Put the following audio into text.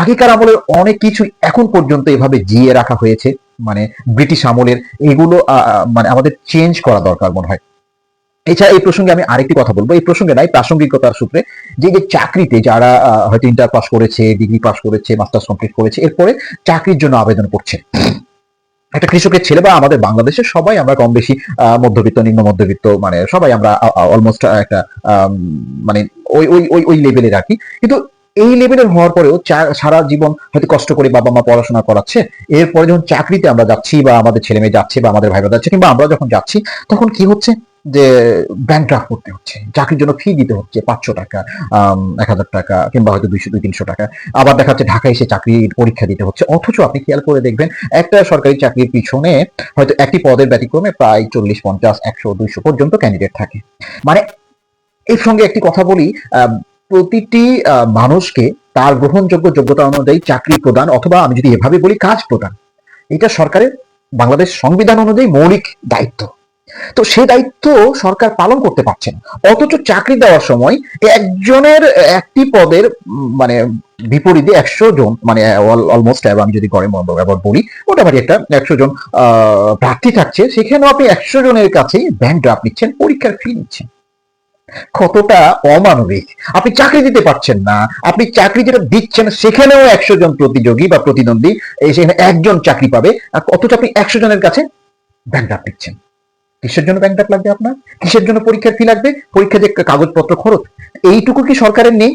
আগেকার আমলের অনেক কিছু এখন পর্যন্ত এভাবে জিয়ে রাখা হয়েছে, মানে ব্রিটিশ আমলের, এগুলো মানে আমাদের চেঞ্জ করা দরকার মনে হয়। এছাড়া এই প্রসঙ্গে আমি আরেকটি কথা বলবো, এই প্রসঙ্গে নাই, প্রাসঙ্গিকতার সূত্রে, যে চাকরিতে যারা হয়তো ইন্টার পাস করেছে, ডিগ্রি পাস করেছে, মাস্টার্স কমপ্লিট করেছে, এরপরে চাকরির জন্য আবেদন করছে। একটা কৃষকের ছেলে, বা আমাদের বাংলাদেশের সবাই আমরা কম বেশি মধ্যবিত্ত, নিম্ন মধ্যবিত্ত, মানে সবাই আমরা অলমোস্ট একটা মানে ওই ওই ওই ওই লেভেলে রাখি। কিন্তু এই লেভেলের হওয়ার পরেও সারা জীবন হয়তো কষ্ট করে বাবা মা পড়াশোনা করাচ্ছে, এরপরে যখন চাকরিতে আমরা যাচ্ছি, বা আমাদের ছেলে মেয়ে যাচ্ছে, বা আমাদের ভাইরা যাচ্ছে, কিংবা আমরা যখন যাচ্ছি, তখন কি হচ্ছে যে ব্যাংক ড্রাফট করতে হচ্ছে, চাকরির জন্য ফি দিতে হচ্ছে 500 টাকা, 1000 টাকা, কিংবা হয়তো 200-300 টাকা। আবার দেখা যাচ্ছে ঢাকায় এসে চাকরির পরীক্ষা দিতে হচ্ছে। অথচ আপনি খেয়াল করে দেখবেন, একটা সরকারি চাকরির পিছনে হয়তো একটি পদের ব্যতিক্রমে প্রায় 40, 50, 100, 200 পর্যন্ত ক্যান্ডিডেট থাকে। মানে এর সঙ্গে একটি কথা বলি, প্রতিটি মানুষকে তার গ্রহণযোগ্য যোগ্যতা অনুযায়ী চাকরি প্রদান, অথবা আমি যদি এভাবে বলি কাজ প্রদান, এটা সরকারের বাংলাদেশ সংবিধান অনুযায়ী মৌলিক দায়িত্ব। তো সেই দায়িত্ব সরকার পালন করতে পারছে না। অথচ চাকরি দেওয়ার সময় একজনের একটি পদের মানে বিপরীতে 100 জন, মানে অলমোস্ট, আমি যদি গড়ে ব্যবহার বলি, মোটামুটি একটা 100 জন প্রার্থী থাকছে, সেখানেও আপনি 100 জনের কাছেই ব্যাংক ড্রাফট নিচ্ছেন, পরীক্ষার ফি নিচ্ছেন। কতটা অমানবিক! আপনি চাকরি দিতে পারছেন না, আপনি চাকরি যেটা দিচ্ছেন সেখানেও 100 জন প্রতিযোগী বা প্রতিদ্বন্দ্বী, সেখানে একজন চাকরি পাবে, অথচ আপনি 100 জনের কাছে ব্যাংক ড্রাফট নিচ্ছেন। কিসের জন্য ব্যাংক ড্রাফট লাগবে আপনার? কিসের জন্য পরীক্ষার ফি লাগবে? পরীক্ষা যে কাগজপত্র খরচ, এইটুকু কি সরকারের নেই?